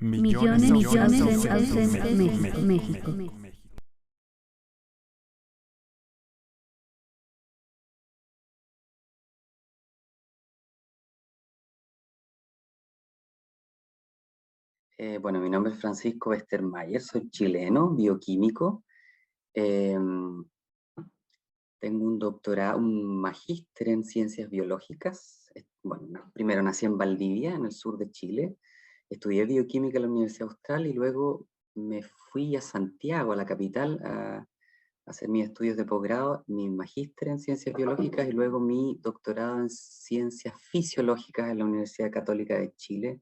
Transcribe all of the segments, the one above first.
Millones en México. Bueno, mi nombre es Francisco Westermayer, soy chileno, bioquímico. Tengo un doctorado, un magíster en ciencias biológicas. Bueno, primero nací en Valdivia, en el sur de Chile. Estudié bioquímica en la Universidad Austral y luego me fui a Santiago, a la capital, a hacer mis estudios de posgrado, mi magíster en ciencias biológicas y luego mi doctorado en ciencias fisiológicas en la Universidad Católica de Chile.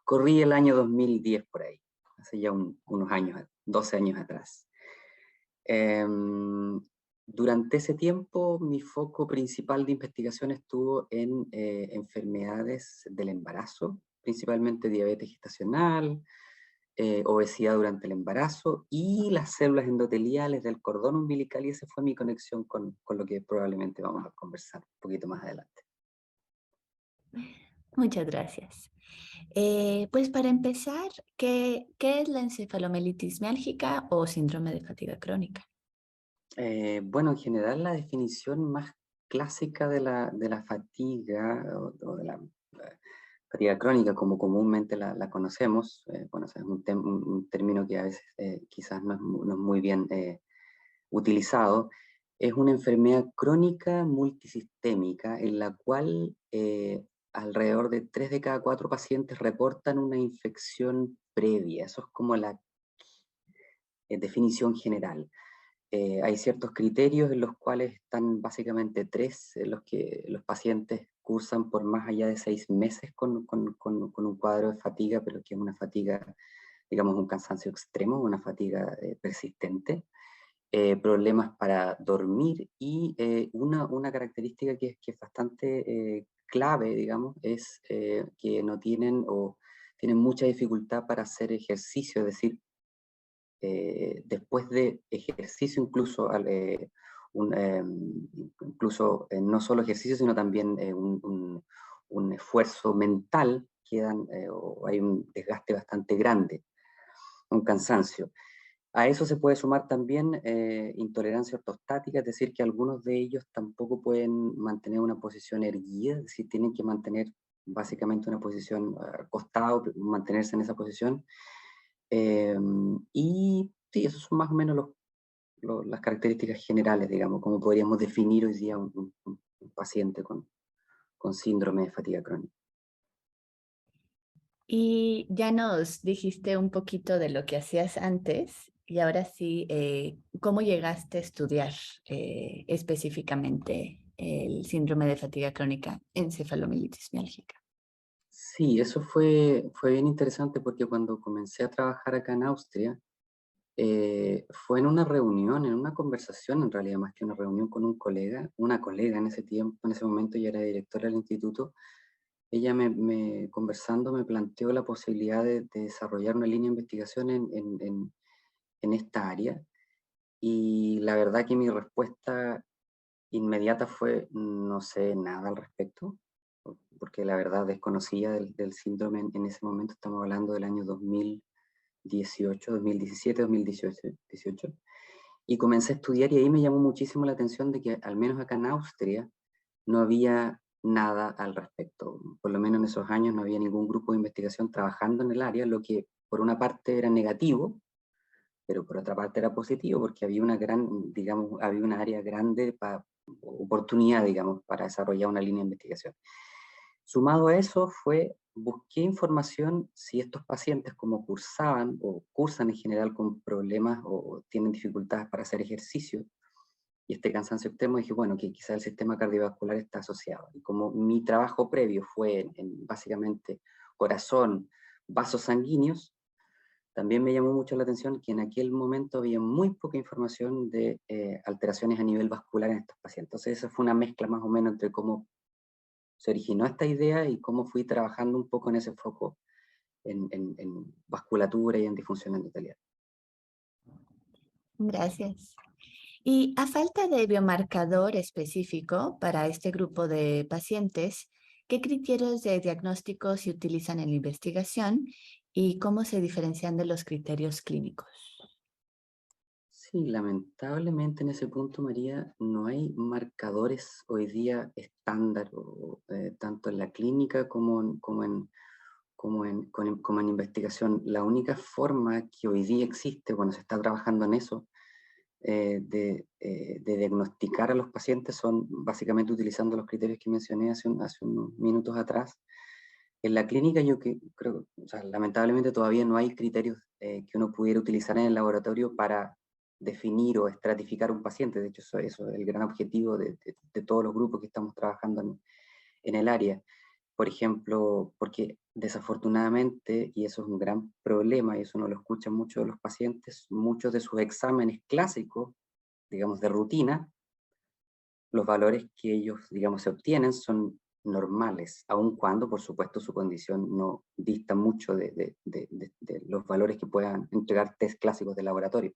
Corrí el año 2010 por ahí, hace ya unos años, 12 años atrás. Durante ese tiempo, mi foco principal de investigación estuvo en enfermedades del embarazo, principalmente diabetes gestacional, obesidad durante el embarazo y las células endoteliales del cordón umbilical, y esa fue mi conexión con lo que probablemente vamos a conversar un poquito más adelante. Muchas gracias. Pues para empezar, ¿qué es la encefalomelitis miálgica o síndrome de fatiga crónica? Bueno, en general la definición más clásica de la fatiga o de la fatiga crónica, como comúnmente la conocemos, bueno, es un término que a veces quizás no es muy bien utilizado, es una enfermedad crónica multisistémica en la cual alrededor de 3 de cada 4 pacientes reportan una infección previa. Eso es como la definición general. Hay ciertos criterios en los cuales están básicamente 3 en los que los pacientes cursan por más allá de 6 meses con un cuadro de fatiga, pero que es una fatiga, digamos, un cansancio extremo, una fatiga persistente. Problemas para dormir y una característica que es bastante clave, digamos, es que no tienen o tienen mucha dificultad para hacer ejercicio, es decir, después de ejercicio incluso, incluso no solo ejercicio, sino también un esfuerzo mental, o hay un desgaste bastante grande, un cansancio. A eso se puede sumar también intolerancia ortostática, es decir, que algunos de ellos tampoco pueden mantener una posición erguida, es decir, tienen que mantener básicamente una posición acostado, mantenerse en esa posición. Y sí, esos son más o menos las características generales, digamos, como podríamos definir hoy día un paciente con síndrome de fatiga crónica. Y ya nos dijiste un poquito de lo que hacías antes y ahora sí, ¿cómo llegaste a estudiar específicamente el síndrome de fatiga crónica, encefalomelitis miálgica? Sí, eso fue bien interesante porque cuando comencé a trabajar acá en Austria, fue en una reunión, en una conversación en realidad, más que una reunión con una colega en ese tiempo, en ese momento ya era directora del instituto. Ella conversando me planteó la posibilidad de desarrollar una línea de investigación en esta área, y la verdad que mi respuesta inmediata fue: no sé nada al respecto, porque la verdad desconocía del síndrome en ese momento. Estamos hablando del año 2018, 2017, 2018, y comencé a estudiar, y ahí me llamó muchísimo la atención de que al menos acá en Austria no había nada al respecto. Por lo menos en esos años no había ningún grupo de investigación trabajando en el área, lo que por una parte era negativo, pero por otra parte era positivo porque había una digamos, había una área grande para oportunidad, digamos, para desarrollar una línea de investigación. Sumado a eso busqué información si estos pacientes, como cursaban o cursan en general con problemas o tienen dificultades para hacer ejercicio, y este cansancio extremo, dije, bueno, que quizá el sistema cardiovascular está asociado. Y como mi trabajo previo fue en básicamente corazón, vasos sanguíneos, también me llamó mucho la atención que en aquel momento había muy poca información de alteraciones a nivel vascular en estos pacientes. Entonces esa fue una mezcla más o menos entre cómo se originó esta idea y cómo fui trabajando un poco en ese foco en vasculatura y en disfunción endotelial. Gracias. Y a falta de biomarcador específico para este grupo de pacientes, ¿qué criterios de diagnóstico se utilizan en la investigación ¿Y cómo se diferencian de los criterios clínicos? Sí, lamentablemente en ese punto, María, no hay marcadores hoy día estándar, tanto en la clínica como en investigación. La única forma que hoy día existe, bueno, se está trabajando en eso, de diagnosticar a los pacientes son básicamente utilizando los criterios que mencioné hace unos minutos atrás. En la clínica yo creo, o sea, lamentablemente todavía no hay criterios que uno pudiera utilizar en el laboratorio para definir o estratificar un paciente. De hecho, eso es el gran objetivo de todos los grupos que estamos trabajando en el área. Por ejemplo, porque desafortunadamente, y eso es un gran problema, y eso no lo escuchan muchos de los pacientes, muchos de sus exámenes clásicos, digamos de rutina, los valores que ellos, digamos, se obtienen son normales, aun cuando, por supuesto, su condición no dista mucho de los valores que puedan entregar test clásicos de laboratorio.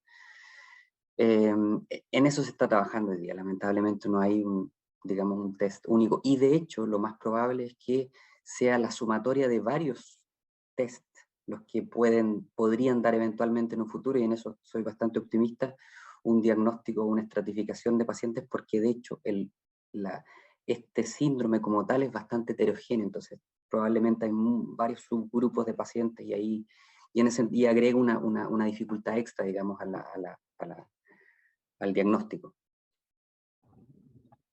En eso se está trabajando hoy día. Lamentablemente no hay digamos, un test único. Y de hecho, lo más probable es que sea la sumatoria de varios test los que podrían dar eventualmente en un futuro, y en eso soy bastante optimista, un diagnóstico, una estratificación de pacientes, porque de hecho este síndrome como tal es bastante heterogéneo, entonces probablemente hay varios subgrupos de pacientes y agrega una dificultad extra, digamos, al diagnóstico.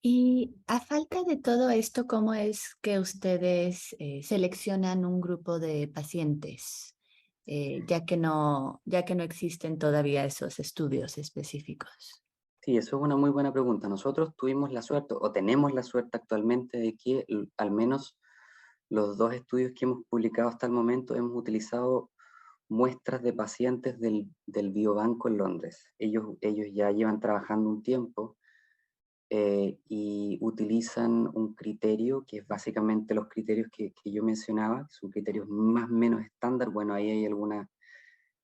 Y a falta de todo esto, ¿cómo es que ustedes seleccionan un grupo de pacientes? Ya que no existen todavía esos estudios específicos. Sí, eso es una muy buena pregunta. Nosotros tuvimos la suerte, o tenemos la suerte actualmente, de que al menos los dos estudios que hemos publicado hasta el momento hemos utilizado muestras de pacientes del Biobanco en Londres. Ellos ya llevan trabajando un tiempo y utilizan un criterio que es básicamente los criterios que yo mencionaba, que son criterios más o menos estándar. Bueno, ahí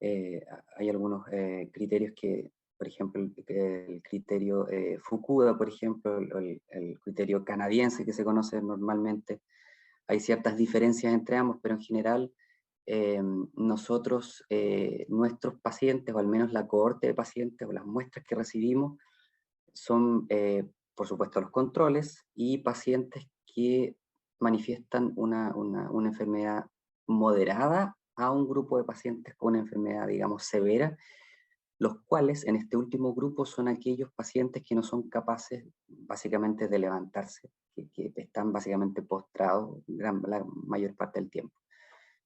eh, hay algunos criterios que, por ejemplo, el criterio Fukuda, por ejemplo, el criterio canadiense que se conoce normalmente. Hay ciertas diferencias entre ambos, pero en general nosotros, nuestros pacientes, o al menos la cohorte de pacientes o las muestras que recibimos, son, por supuesto, los controles y pacientes que manifiestan una enfermedad moderada a un grupo de pacientes con una enfermedad, digamos, severa, los cuales en este último grupo son aquellos pacientes que no son capaces básicamente de levantarse, que están básicamente postrados la mayor parte del tiempo.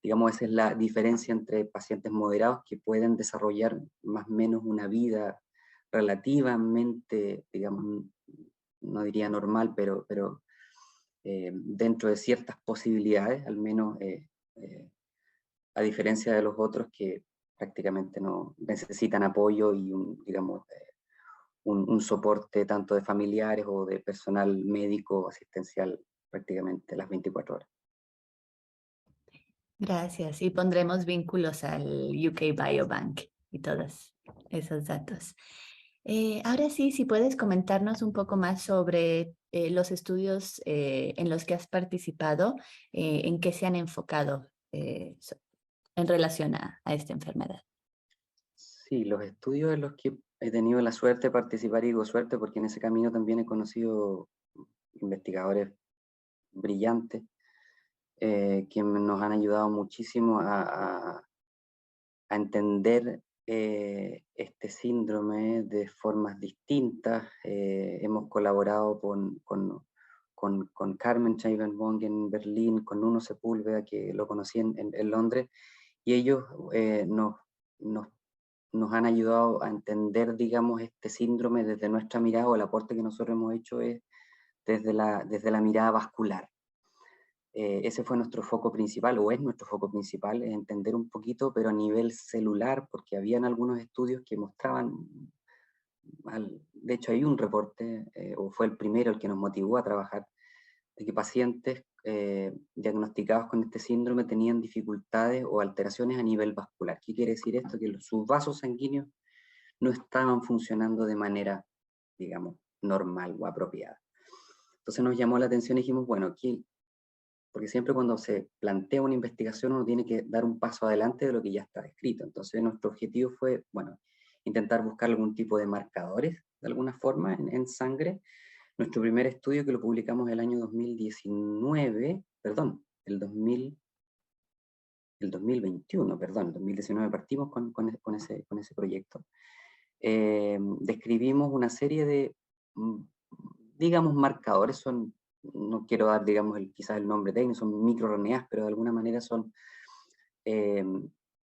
Digamos, esa es la diferencia entre pacientes moderados que pueden desarrollar más o menos una vida relativamente, digamos, no diría normal, pero dentro de ciertas posibilidades, al menos a diferencia de los otros que prácticamente no necesitan apoyo y digamos, un soporte tanto de familiares o de personal médico asistencial prácticamente las 24 horas. Gracias. Y pondremos vínculos al UK Biobank y todos esos datos. Ahora sí, si puedes comentarnos un poco más sobre los estudios en los que has participado, en qué se han enfocado en relación a esta enfermedad. Sí, los estudios en los que he tenido la suerte de participar, y digo suerte porque en ese camino también he conocido investigadores brillantes que nos han ayudado muchísimo a entender este síndrome de formas distintas. Hemos colaborado con Carmen Scheibenbong en Berlín, con Nuno Sepúlveda, que lo conocí en Londres, y ellos nos, nos han ayudado a entender, digamos, este síndrome desde nuestra mirada, o el aporte que nosotros hemos hecho es desde la mirada vascular. Ese fue nuestro foco principal, o es nuestro foco principal, es entender un poquito, pero a nivel celular, porque habían algunos estudios que mostraban, de hecho hay un reporte, o fue el primero el que nos motivó a trabajar, de que pacientes diagnosticados con este síndrome tenían dificultades o alteraciones a nivel vascular. ¿Qué quiere decir esto? Que sus vasos sanguíneos no estaban funcionando de manera, digamos, normal o apropiada. Entonces nos llamó la atención y dijimos, bueno, porque siempre cuando se plantea una investigación uno tiene que dar un paso adelante de lo que ya está escrito. Entonces nuestro objetivo fue, bueno, intentar buscar algún tipo de marcadores, de alguna forma, en sangre. Nuestro primer estudio, que lo publicamos el año 2019, perdón, el 2021, perdón, 2019 partimos con ese proyecto. Describimos una serie de, digamos, marcadores, son, no quiero dar, digamos, quizás el nombre técnico, son microRNAs, pero de alguna manera son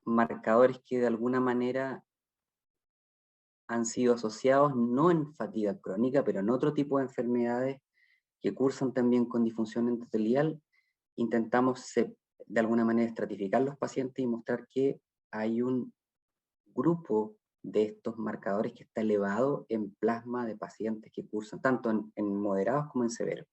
marcadores que de alguna manera han sido asociados no en fatiga crónica, pero en otro tipo de enfermedades que cursan también con disfunción endotelial. Intentamos de alguna manera estratificar los pacientes y mostrar que hay un grupo de estos marcadores que está elevado en plasma de pacientes que cursan, tanto en moderados como en severos.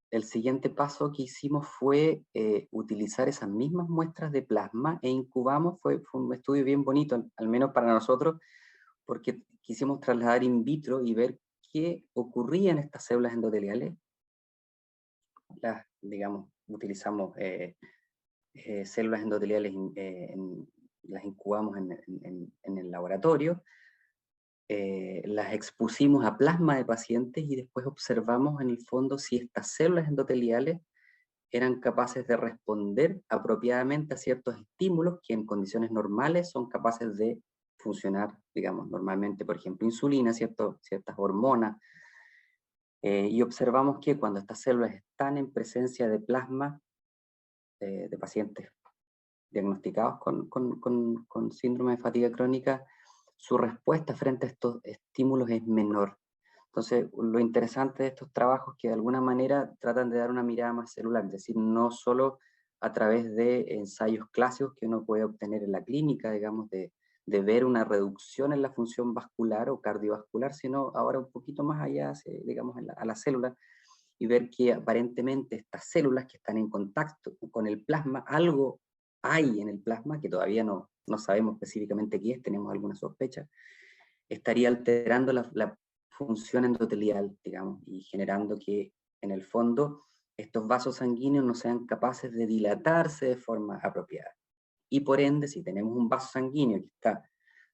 El siguiente paso que hicimos fue utilizar esas mismas muestras de plasma e incubamos, fue un estudio bien bonito, al menos para nosotros, porque quisimos trasladar in vitro y ver qué ocurría en estas células endoteliales. Digamos, utilizamos células endoteliales, las incubamos en el laboratorio, las expusimos a plasma de pacientes y después observamos en el fondo si estas células endoteliales eran capaces de responder apropiadamente a ciertos estímulos que en condiciones normales son capaces de funcionar, digamos, normalmente, por ejemplo, insulina, ciertas hormonas, y observamos que cuando estas células están en presencia de plasma de pacientes diagnosticados con síndrome de fatiga crónica, su respuesta frente a estos estímulos es menor. Entonces, lo interesante de estos trabajos es que de alguna manera tratan de dar una mirada más celular, es decir, no solo a través de ensayos clásicos que uno puede obtener en la clínica, digamos, de ver una reducción en la función vascular o cardiovascular, sino ahora un poquito más allá, digamos, a la célula, y ver que aparentemente estas células que están en contacto con el plasma, algo hay en el plasma que todavía no sabemos específicamente qué es, tenemos alguna sospecha, estaría alterando la función endotelial, digamos, y generando que en el fondo estos vasos sanguíneos no sean capaces de dilatarse de forma apropiada. Y por ende, si tenemos un vaso sanguíneo que está,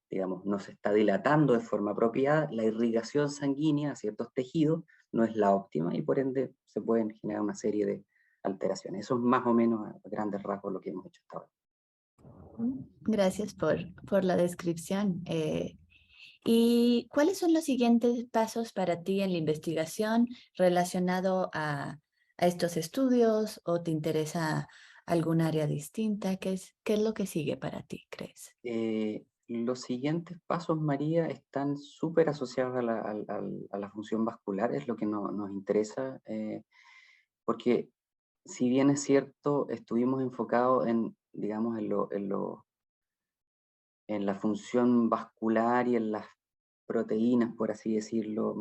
digamos, no se está dilatando de forma apropiada, la irrigación sanguínea a ciertos tejidos no es la óptima y por ende se pueden generar una serie de alteraciones. Eso es más o menos a grandes rasgos lo que hemos hecho hasta ahora. Gracias por la descripción. ¿Y cuáles son los siguientes pasos para ti en la investigación relacionado a estos estudios o te interesa algún área distinta? ¿Qué es lo que sigue para ti, crees? Los siguientes pasos, María, están súper asociados a la función vascular, es lo que nos interesa, porque si bien es cierto, estuvimos enfocados en, digamos, en la función vascular y en las proteínas, por así decirlo,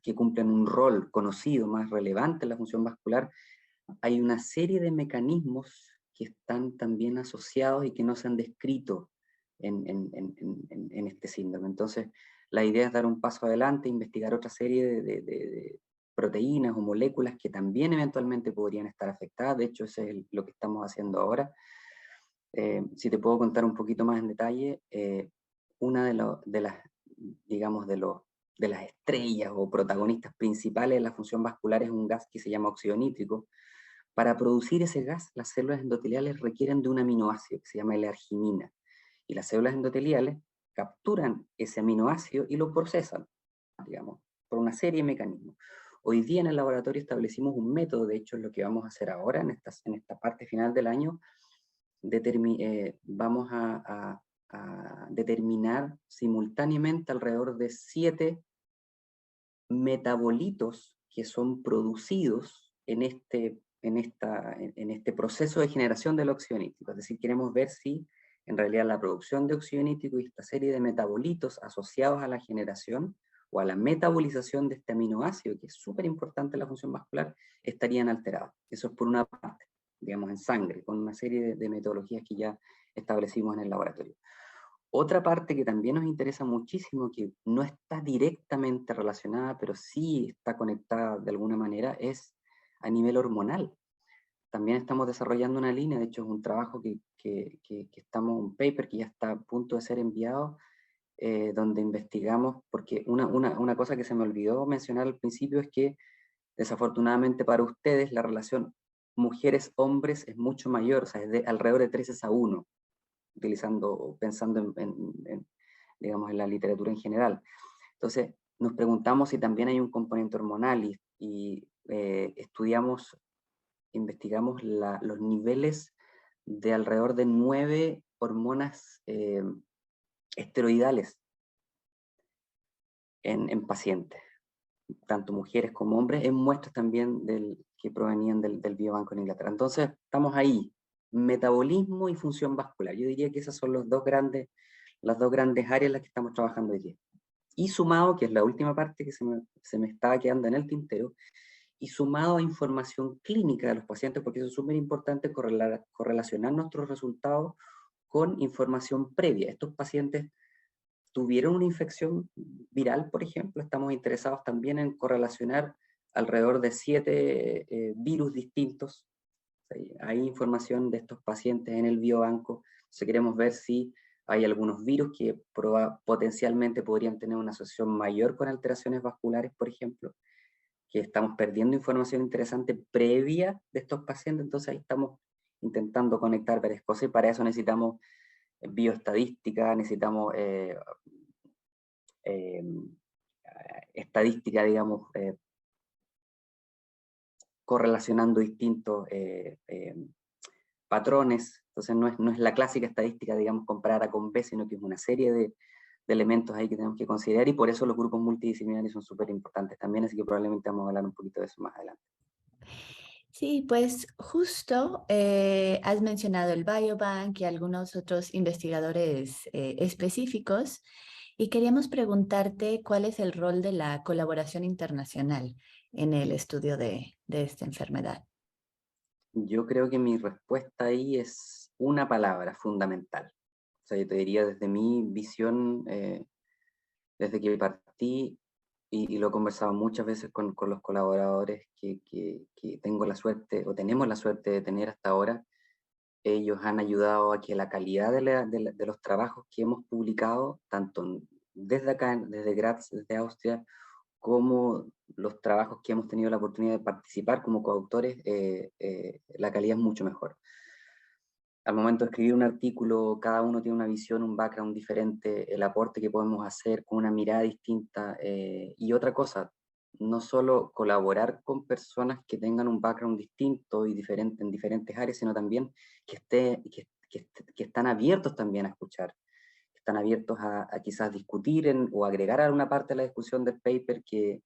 que cumplen un rol conocido, más relevante en la función vascular, hay una serie de mecanismos que están también asociados y que no se han descrito en este síndrome. Entonces, la idea es dar un paso adelante, investigar otra serie de proteínas o moléculas que también eventualmente podrían estar afectadas. De hecho, eso es lo que estamos haciendo ahora. Si te puedo contar un poquito más en detalle, una digamos, de las estrellas o protagonistas principales de la función vascular es un gas que se llama óxido nítrico. Para producir ese gas, las células endoteliales requieren de un aminoácido que se llama L-arginina. Y las células endoteliales capturan ese aminoácido y lo procesan, digamos, por una serie de mecanismos. Hoy día en el laboratorio establecimos un método, de hecho es lo que vamos a hacer ahora en esta parte final del año, vamos a determinar simultáneamente alrededor de 7 metabolitos que son producidos en este proceso de generación del óxido nítrico. Es decir, queremos ver si en realidad la producción de óxido nítrico y esta serie de metabolitos asociados a la generación o a la metabolización de este aminoácido, que es súper importante en la función vascular, estarían alterados. Eso es por una parte, digamos, en sangre, con una serie de metodologías que ya establecimos en el laboratorio. Otra parte que también nos interesa muchísimo, que no está directamente relacionada, pero sí está conectada de alguna manera, es a nivel hormonal. También estamos desarrollando una línea, de hecho es un trabajo un paper que ya está a punto de ser enviado, donde investigamos, porque una cosa que se me olvidó mencionar al principio es que desafortunadamente para ustedes la relación mujeres-hombres es mucho mayor, o sea, es de alrededor de 3:1, pensando digamos, en la literatura en general. Entonces, nos preguntamos si también hay un componente hormonal y investigamos los niveles de alrededor de 9 hormonas esteroidales en pacientes, tanto mujeres como hombres, en muestras también que provenían del biobanco en Inglaterra. Entonces, estamos ahí, metabolismo y función vascular. Yo diría que esas son las dos grandes áreas en las que estamos trabajando hoy día. Y sumado, que es la última parte que se me estaba quedando en el tintero, y sumado a información clínica de los pacientes, porque eso es súper importante, correlacionar nuestros resultados con información previa. Estos pacientes tuvieron una infección viral, por ejemplo, estamos interesados también en correlacionar alrededor de 7 virus distintos. Hay información de estos pacientes en el biobanco, entonces queremos ver si hay algunos virus que potencialmente podrían tener una asociación mayor con alteraciones vasculares, por ejemplo, que estamos perdiendo información interesante previa de estos pacientes, entonces ahí estamos intentando conectar varias cosas y para eso necesitamos bioestadística, necesitamos estadística, digamos, correlacionando distintos patrones, entonces no es la clásica estadística, digamos, comparada con B, sino que es una serie de elementos ahí que tenemos que considerar y por eso los grupos multidisciplinarios son súper importantes también, así que probablemente vamos a hablar un poquito de eso más adelante. Sí, pues justo has mencionado el Biobank y algunos otros investigadores específicos y queríamos preguntarte cuál es el rol de la colaboración internacional en el estudio de esta enfermedad. Yo creo que mi respuesta ahí es una palabra fundamental. O sea, yo te diría desde mi visión, desde que partí, y lo he conversado muchas veces con los colaboradores que tengo la suerte, o tenemos la suerte de tener hasta ahora, ellos han ayudado a que la calidad de los trabajos que hemos publicado, tanto desde acá, desde Graz, desde Austria, como los trabajos que hemos tenido la oportunidad de participar como coautores, la calidad es mucho mejor. Al momento de escribir un artículo, cada uno tiene una visión, un background diferente, el aporte que podemos hacer con una mirada distinta. Y otra cosa, no solo colaborar con personas que tengan un background distinto y diferente en diferentes áreas, sino también que están abiertos también a escuchar, que están abiertos a quizás discutir o agregar alguna parte de la discusión del paper, que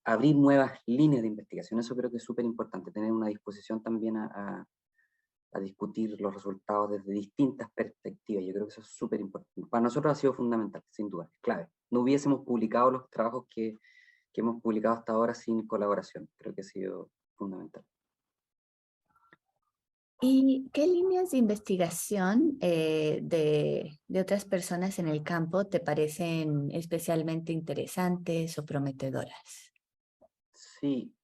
abrir nuevas líneas de investigación. Eso creo que es súper importante, tener una disposición también a discutir los resultados desde distintas perspectivas. Yo creo que eso es súper importante. Para nosotros ha sido fundamental, sin duda, es clave. No hubiésemos publicado los trabajos que hemos publicado hasta ahora sin colaboración. Creo que ha sido fundamental. ¿Y qué líneas de investigación de otras personas en el campo te parecen especialmente interesantes o prometedoras? Sí,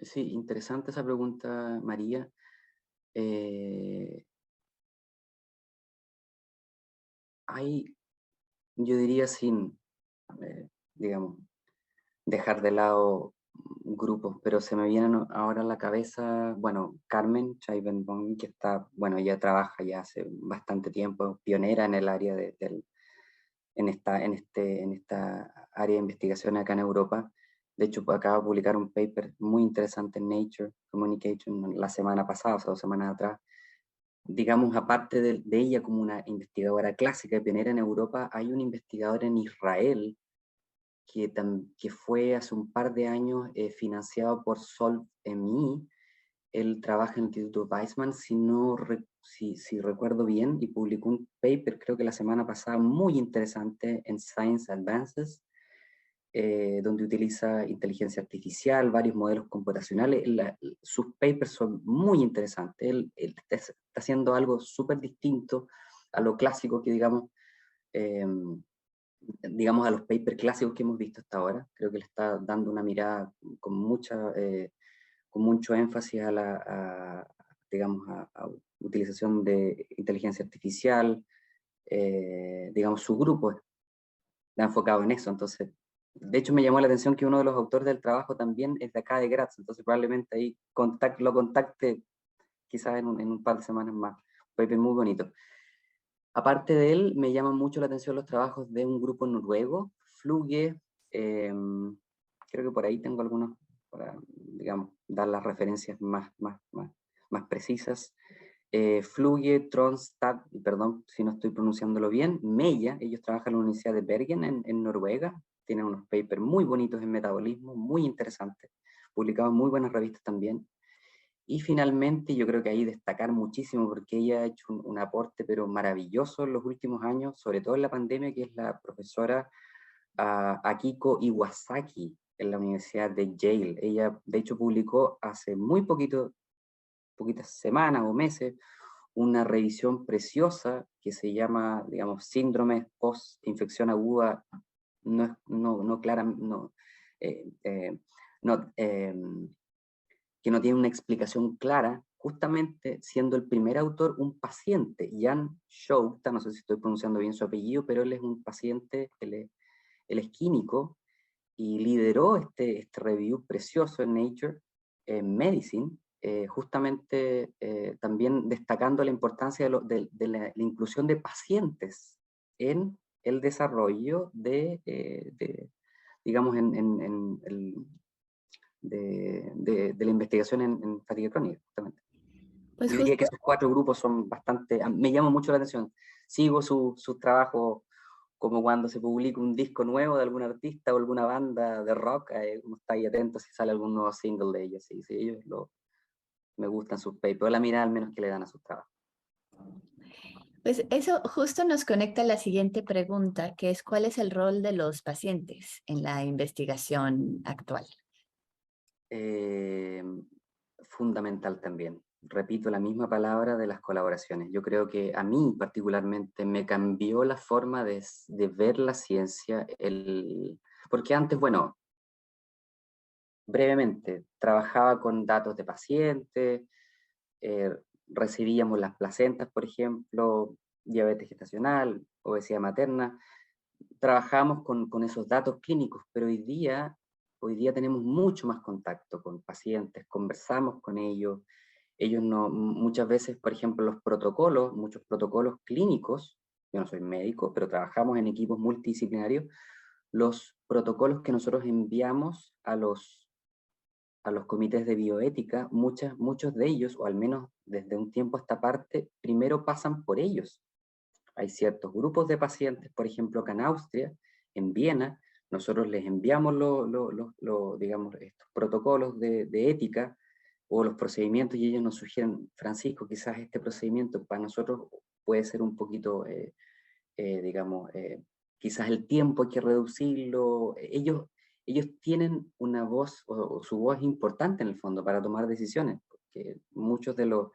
sí, interesante esa pregunta, María. Eh, hay, yo diría digamos, dejar de lado grupos, pero se me vienen ahora a la cabeza, bueno, Carmen Chaibenbong, que está, bueno, ella trabaja ya hace bastante tiempo, pionera en el área en esta área de investigación acá en Europa. De hecho, acaba de publicar un paper muy interesante en Nature Communication la semana pasada, o sea, 2 semanas atrás. Digamos, aparte de ella como una investigadora clásica y pionera en Europa, hay un investigador en Israel que fue hace un par de años financiado por SolveMI. Él trabaja en el Instituto Weizmann, si recuerdo bien, y publicó un paper, creo que la semana pasada, muy interesante en Science Advances, donde utiliza inteligencia artificial, varios modelos computacionales. Sus papers son muy interesantes. Él está haciendo algo súper distinto a lo clásico que, digamos, digamos, a los papers clásicos que hemos visto hasta ahora. Creo que le está dando una mirada con con mucho énfasis a digamos, a utilización de inteligencia artificial. Digamos, su grupo está enfocado en eso. Entonces, de hecho, me llamó la atención que uno de los autores del trabajo también es de acá de Graz, entonces probablemente ahí lo contacte quizás en un par de semanas más. Un paper muy bonito. Aparte de él, me llaman mucho la atención los trabajos de un grupo noruego, Fluge. Creo que por ahí tengo algunos para, digamos, dar las referencias más precisas. Fluge, Tronstad, y perdón si no estoy pronunciándolo bien, Mella, ellos trabajan en la Universidad de Bergen en Noruega, tienen unos papers muy bonitos en metabolismo, muy interesantes, publicados en muy buenas revistas también. Y finalmente, yo creo que ahí destacar muchísimo, porque ella ha hecho un aporte pero maravilloso en los últimos años, sobre todo en la pandemia, que es la profesora Akiko Iwasaki en la Universidad de Yale. Ella, de hecho, publicó hace muy poquitas semanas o meses una revisión preciosa que se llama, digamos, síndrome post-infección aguda no clara, no, eh, eh, no que no tiene una explicación clara, justamente siendo el primer autor un paciente, Jan Schoukta, no sé si estoy pronunciando bien su apellido, pero él es un paciente, él es químico, y lideró este review precioso en Nature Medicine, justamente también destacando la importancia de la inclusión de pacientes en el desarrollo digamos, de la investigación en fatiga crónica, justamente. Pues Yo diría que justo, esos cuatro grupos son bastante, me llaman mucho la atención. Sigo sus trabajos como cuando se publica un disco nuevo de algún artista o alguna banda de rock, uno está ahí atento si sale algún nuevo single de ellos. Sí, sí, me gustan sus papers, la mirada al menos que le dan a sus trabajos. pues eso justo nos conecta a la siguiente pregunta, que es ¿cuál es el rol de los pacientes en la investigación actual? Eh, Fundamental también. Repito la misma palabra de las colaboraciones. Yo creo que a mí particularmente me cambió la forma de ver la ciencia, porque antes, bueno, brevemente, trabajaba con datos de pacientes, eh, recibíamos las placentas, por ejemplo, diabetes gestacional, obesidad materna, trabajamos con esos datos clínicos, pero hoy día tenemos mucho más contacto con pacientes, conversamos con ellos, ellos no, muchas veces, por ejemplo, muchos protocolos clínicos, yo no soy médico, pero trabajamos en equipos multidisciplinarios, los protocolos que nosotros enviamos a los comités de bioética, muchos de ellos, o al menos desde un tiempo a esta parte, primero pasan por ellos. Hay ciertos grupos de pacientes, por ejemplo, acá en Austria, en Viena, nosotros les enviamos digamos, estos protocolos de ética o los procedimientos y ellos nos sugieren, Francisco, quizás este procedimiento para nosotros puede ser un poquito, digamos, quizás el tiempo hay que reducirlo. Ellos tienen una voz, o su voz es importante en el fondo para tomar decisiones, porque muchos de los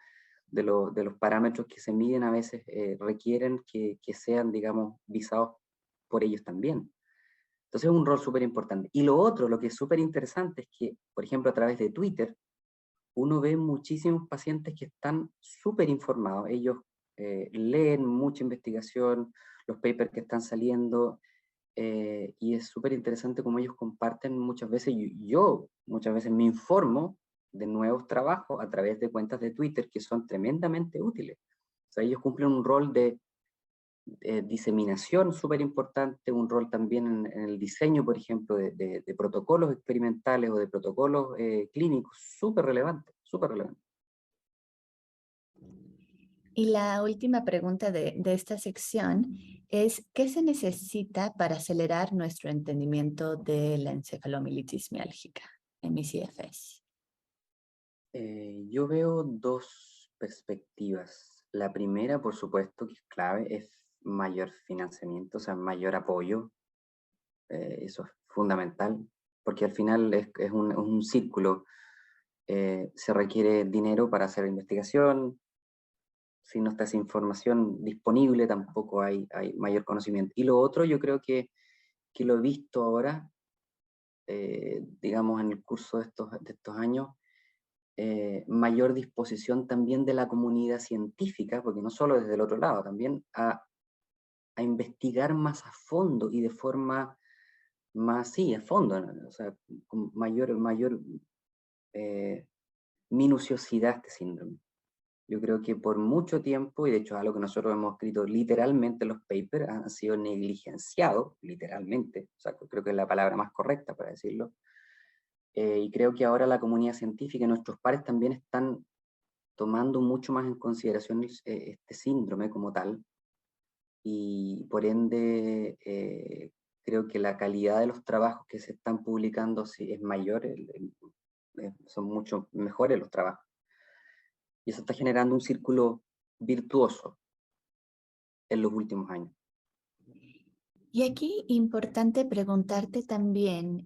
parámetros que se miden a veces requieren que sean, digamos, visados por ellos también. Entonces es un rol súper importante. Y lo otro, lo que es súper interesante es que, por ejemplo, a través de Twitter, uno ve muchísimos pacientes que están súper informados. Ellos leen mucha investigación, los papers que están saliendo, y es súper interesante cómo ellos comparten muchas veces, yo muchas veces me informo de nuevos trabajos a través de cuentas de Twitter que son tremendamente útiles. O sea, ellos cumplen un rol de diseminación súper importante, un rol también en el diseño, por ejemplo, de protocolos experimentales o de protocolos clínicos, súper relevante, súper relevante. Y la última pregunta de esta sección es, ¿qué se necesita para acelerar nuestro entendimiento de la encefalomielitis miálgica, ME/CFS? Yo veo dos perspectivas. La primera, por supuesto, que es clave, es mayor financiamiento, o sea, mayor apoyo. Eso es fundamental, porque al final es un círculo. Se requiere dinero para hacer investigación, si no está esa información disponible, tampoco hay mayor conocimiento. Y lo otro, yo creo que lo he visto ahora, digamos, en el curso de estos años, mayor disposición también de la comunidad científica, porque no solo desde el otro lado, también a investigar más a fondo y de forma más, sí, a fondo, ¿no? O sea, con mayor eh, minuciosidad este síndrome. Yo creo que por mucho tiempo, y de hecho es algo que nosotros hemos escrito literalmente en los papers, han sido negligenciados, literalmente, o sea, creo que es la palabra más correcta para decirlo, y creo que ahora la comunidad científica y nuestros pares también están tomando mucho más en consideración este síndrome como tal, y por ende creo que la calidad de los trabajos que se están publicando sí, es mayor, son mucho mejores los trabajos. Y eso está generando un círculo virtuoso en los últimos años. Y aquí importante preguntarte también,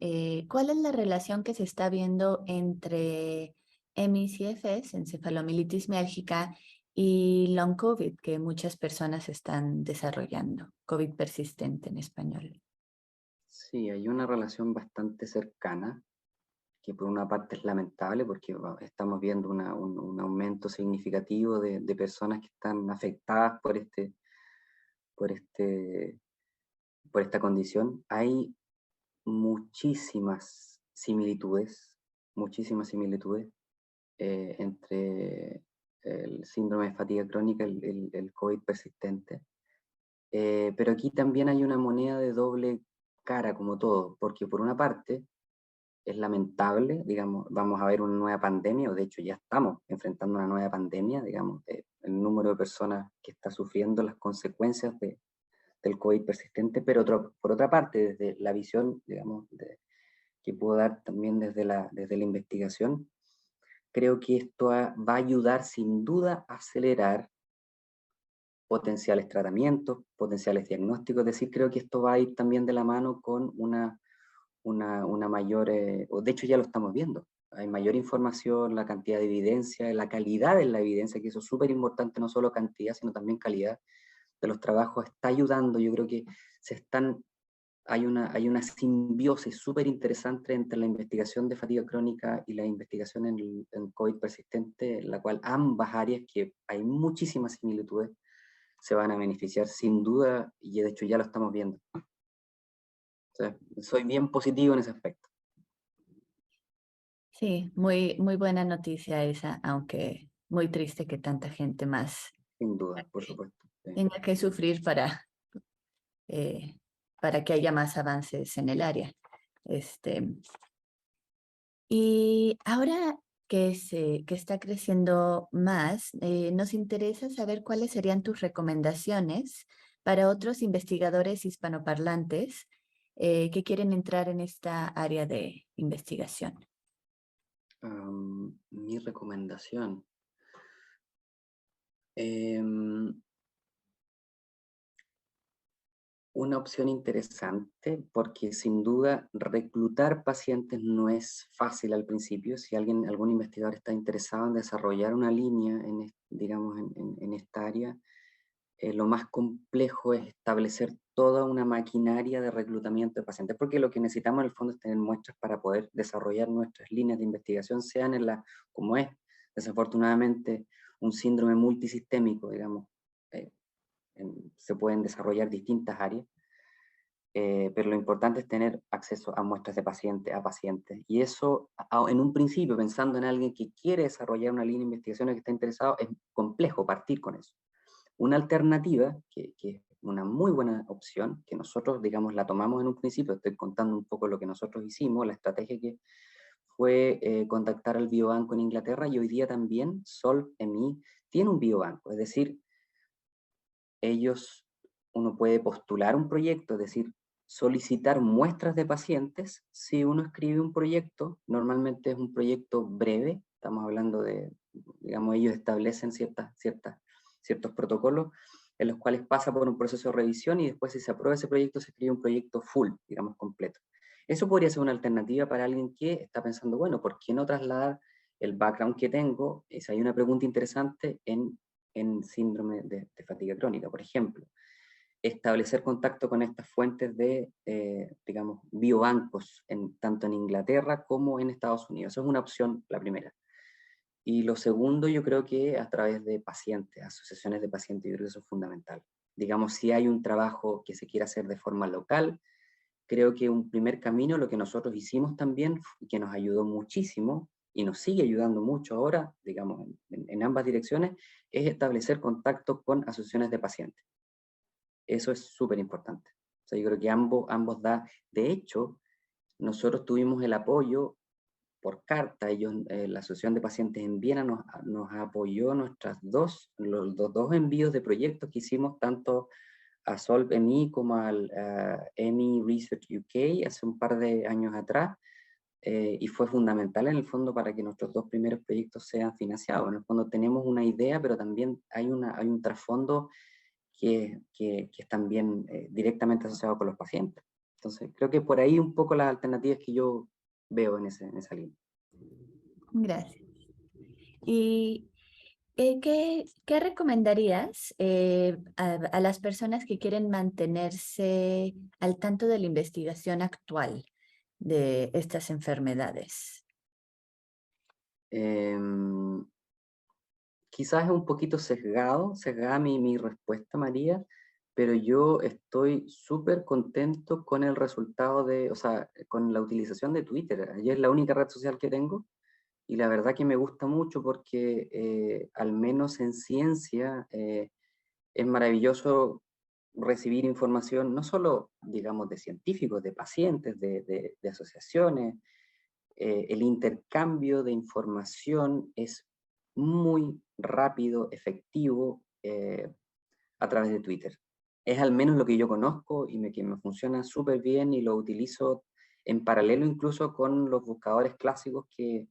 ¿cuál es la relación que se está viendo entre ME/CFS, encefalomilitis miálgica, y long COVID, que muchas personas están desarrollando, COVID persistente en español? Sí, hay una relación bastante cercana, que por una parte es lamentable porque estamos viendo un aumento significativo de personas que están afectadas por, este, por esta condición. Hay muchísimas similitudes entre el síndrome de fatiga crónica y el COVID persistente. Pero aquí también hay una moneda de doble cara, como todo, porque por una parte es lamentable, digamos, vamos a ver una nueva pandemia, o de hecho ya estamos enfrentando una nueva pandemia, digamos, el número de personas que está sufriendo las consecuencias del COVID persistente, pero por otra parte, desde la visión, digamos, que puedo dar también desde la investigación, creo que esto va a ayudar sin duda a acelerar potenciales tratamientos, potenciales diagnósticos, es decir, creo que esto va a ir también de la mano con una mayor, o de hecho ya lo estamos viendo, hay mayor información, la cantidad de evidencia, la calidad de la evidencia, que eso es súper importante, no solo cantidad, sino también calidad de los trabajos, está ayudando, yo creo que hay una simbiosis súper interesante entre la investigación de fatiga crónica y la investigación en COVID persistente, en la cual ambas áreas, que hay muchísimas similitudes, se van a beneficiar sin duda, y de hecho ya lo estamos viendo. O sea, soy bien positivo en ese aspecto. Sí, muy, muy buena noticia esa, aunque muy triste que tanta gente más Sin duda, por supuesto. Sí. tenga que sufrir eh, para que haya más avances en el área. Este, y ahora que está creciendo más, nos interesa saber cuáles serían tus recomendaciones para otros investigadores hispanoparlantes que quieren entrar en esta área de investigación. Mi recomendación. Em, una opción interesante, porque sin duda reclutar pacientes no es fácil al principio. Si algún investigador está interesado en desarrollar una línea, digamos, en esta área, lo más complejo es establecer toda una maquinaria de reclutamiento de pacientes, porque lo que necesitamos en el fondo es tener muestras para poder desarrollar nuestras líneas de investigación, sean como es, desafortunadamente, un síndrome multisistémico, digamos, eh, se pueden desarrollar distintas áreas, pero lo importante es tener acceso a muestras de a pacientes. Y eso, en un principio, pensando en alguien que quiere desarrollar una línea de investigación o que está interesado, es complejo partir con eso. Una alternativa, que es una muy buena opción, que nosotros, digamos, la tomamos en un principio, estoy contando un poco lo que nosotros hicimos, la estrategia que fue contactar al biobanco en Inglaterra, y hoy día también SolveMI tiene un biobanco, es decir, uno puede postular un proyecto, es decir, solicitar muestras de pacientes. Si uno escribe un proyecto, normalmente es un proyecto breve, estamos hablando digamos, ellos establecen ciertos protocolos en los cuales pasa por un proceso de revisión y después si se aprueba ese proyecto se escribe un proyecto full, digamos, completo. Eso podría ser una alternativa para alguien que está pensando, bueno, ¿por qué no trasladar el background que tengo? Si hay una pregunta interesante en síndrome de fatiga crónica. Por ejemplo, establecer contacto con estas fuentes de, digamos, biobancos, tanto en Inglaterra como en Estados Unidos. Esa es una opción, la primera. Y lo segundo, yo creo que a través de pacientes, asociaciones de pacientes, yo creo que eso es fundamental. Digamos, si hay un trabajo que se quiere hacer de forma local, creo que un primer camino, lo que nosotros hicimos también, y que nos ayudó muchísimo, y nos sigue ayudando mucho ahora, digamos, en ambas direcciones, es establecer contacto con asociaciones de pacientes. Eso es súper importante. O sea, yo creo que ambos da. De hecho, nosotros tuvimos el apoyo por carta. La Asociación de Pacientes en Viena nos apoyó los dos envíos de proyectos que hicimos, tanto a Solve.me como al EMI Research UK hace un par de años atrás, y fue fundamental en el fondo para que nuestros dos primeros proyectos sean financiados. En el fondo tenemos una idea, pero también hay un trasfondo que es también directamente asociado con los pacientes. Entonces, creo que por ahí un poco las alternativas que yo veo en esa línea. Gracias. ¿Y qué recomendarías a las personas que quieren mantenerse al tanto de la investigación actual de estas enfermedades? Quizás es un poquito sesgada mi respuesta, María, pero yo estoy súper contento con el resultado o sea, con la utilización de Twitter. Ayer es la única red social que tengo, y la verdad que me gusta mucho porque al menos en ciencia es maravilloso recibir información, no solo, digamos, de científicos, de pacientes, de asociaciones. El intercambio de información es muy rápido, efectivo, a través de Twitter. Es al menos lo que yo conozco y que me funciona súper bien, y lo utilizo en paralelo incluso con los buscadores clásicos que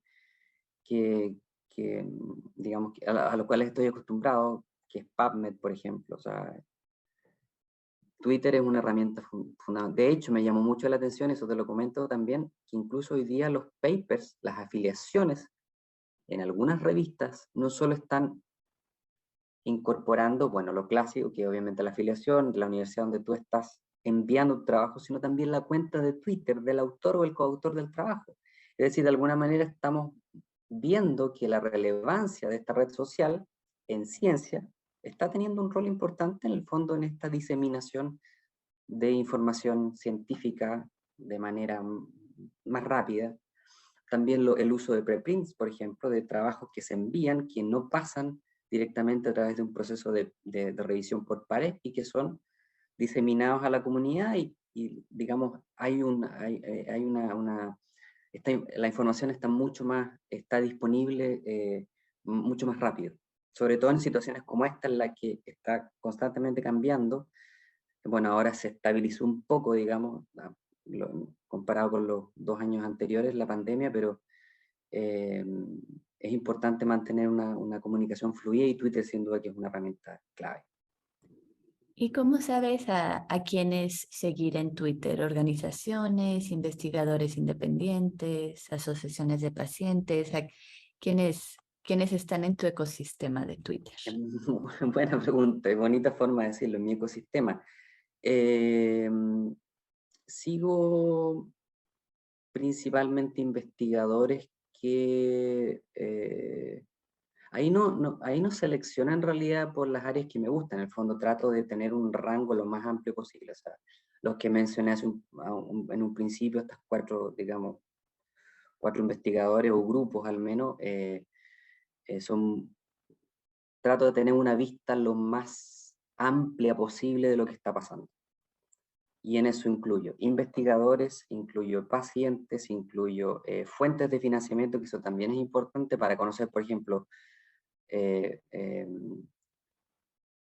digamos, a los cuales estoy acostumbrado, que es PubMed, por ejemplo. O sea, Twitter es una herramienta fundamental. De hecho, me llamó mucho la atención, eso te lo comento también, que incluso hoy día los papers, las afiliaciones en algunas revistas, no solo están incorporando, bueno, lo clásico, que obviamente la afiliación de la universidad donde tú estás enviando tu trabajo, sino también la cuenta de Twitter del autor o el coautor del trabajo. Es decir, de alguna manera estamos viendo que la relevancia de esta red social en ciencia está teniendo un rol importante en el fondo en esta diseminación de información científica de manera más rápida. También el uso de preprints, por ejemplo, de trabajos que se envían, que no pasan directamente a través de un proceso de revisión por pares y que son diseminados a la comunidad, digamos, la información está disponible mucho más rápido, sobre todo en situaciones como esta en la que está constantemente cambiando. Bueno, ahora se estabilizó un poco, digamos, comparado con los 2 años anteriores, la pandemia, pero es importante mantener una comunicación fluida, y Twitter sin duda que es una herramienta clave. ¿Y cómo sabes a quiénes seguir en Twitter? ¿Organizaciones, investigadores independientes, asociaciones de pacientes? ¿Quiénes están en tu ecosistema de Twitter? Buena pregunta y bonita forma de decirlo, en mi ecosistema. Eh, Sigo principalmente investigadores que ahí no selecciono en realidad por las áreas que me gustan. En el fondo trato de tener un rango lo más amplio posible. O sea, los que mencioné en un principio, estas digamos, 4 investigadores o grupos al menos, trato de tener una vista lo más amplia posible de lo que está pasando. Y en eso incluyo investigadores, incluyo pacientes, incluyo fuentes de financiamiento, que eso también es importante para conocer, por ejemplo,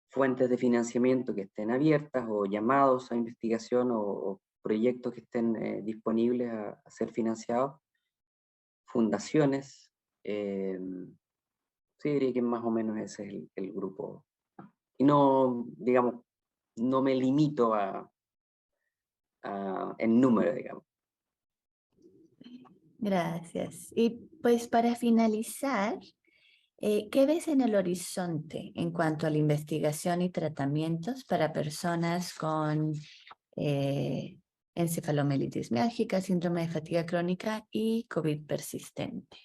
fuentes de financiamiento que estén abiertas, o llamados a investigación, o proyectos que estén disponibles a ser financiados, fundaciones. Sí, diría que más o menos ese es el grupo. Y no, digamos, no me limito en número, digamos. Gracias. Y pues para finalizar, ¿Qué ves en el horizonte en cuanto a la investigación y tratamientos para personas con eh, encefalomielitis miálgica, síndrome de fatiga crónica y COVID persistente?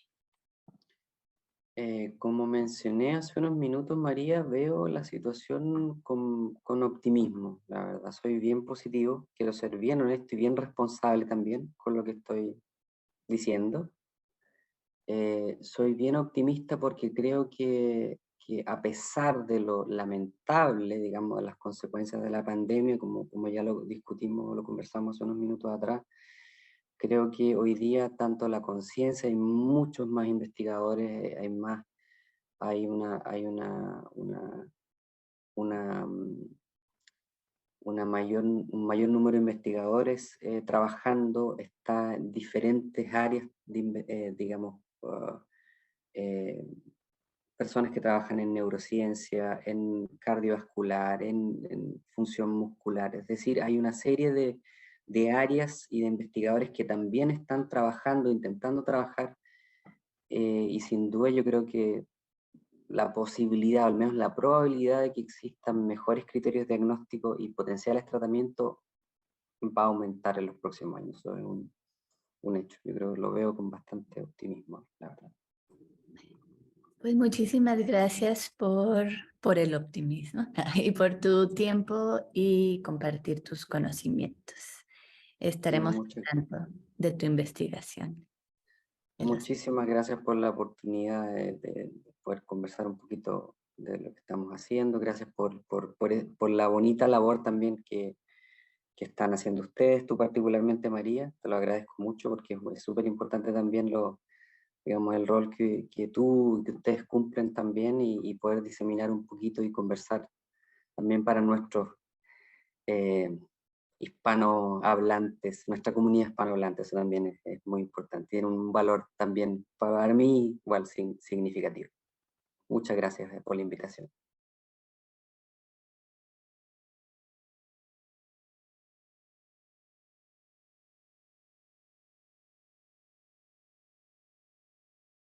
Como mencioné hace unos minutos, María, veo la situación con optimismo. La verdad, soy bien positivo, quiero ser bien honesto y bien responsable también con lo que estoy diciendo. Soy bien optimista porque creo que a pesar de lo lamentable, digamos, de las consecuencias de la pandemia, como ya lo discutimos, lo conversamos hace unos minutos atrás, creo que hoy día tanto la conciencia, hay muchos más investigadores, hay más, una, un mayor número de investigadores trabajando, está en diferentes áreas, digamos, eh, personas que trabajan en neurociencia, en cardiovascular, en función muscular. Es decir, hay una serie de áreas y de investigadores que también están trabajando, intentando trabajar, y sin duda yo creo que la posibilidad, al menos la probabilidad de que existan mejores criterios diagnósticos y potenciales tratamientos va a aumentar en los próximos años. Eso es un hecho. Yo creo que lo veo con bastante optimismo, la verdad. Pues muchísimas gracias por el optimismo y por tu tiempo y compartir tus conocimientos. Estaremos Muchas, al tanto de tu investigación. de los- muchísimas gracias por la oportunidad de poder conversar un poquito de lo que estamos haciendo. Gracias por la bonita labor también que están haciendo ustedes, tú particularmente, María. Te lo agradezco mucho porque es súper importante también digamos, el rol que tú y que ustedes cumplen también y poder diseminar un poquito y conversar también para nuestros eh, hispanohablantes, nuestra comunidad hispanohablante. Eso también es muy importante, tiene un valor también para mí igual significativo. Muchas gracias por la invitación.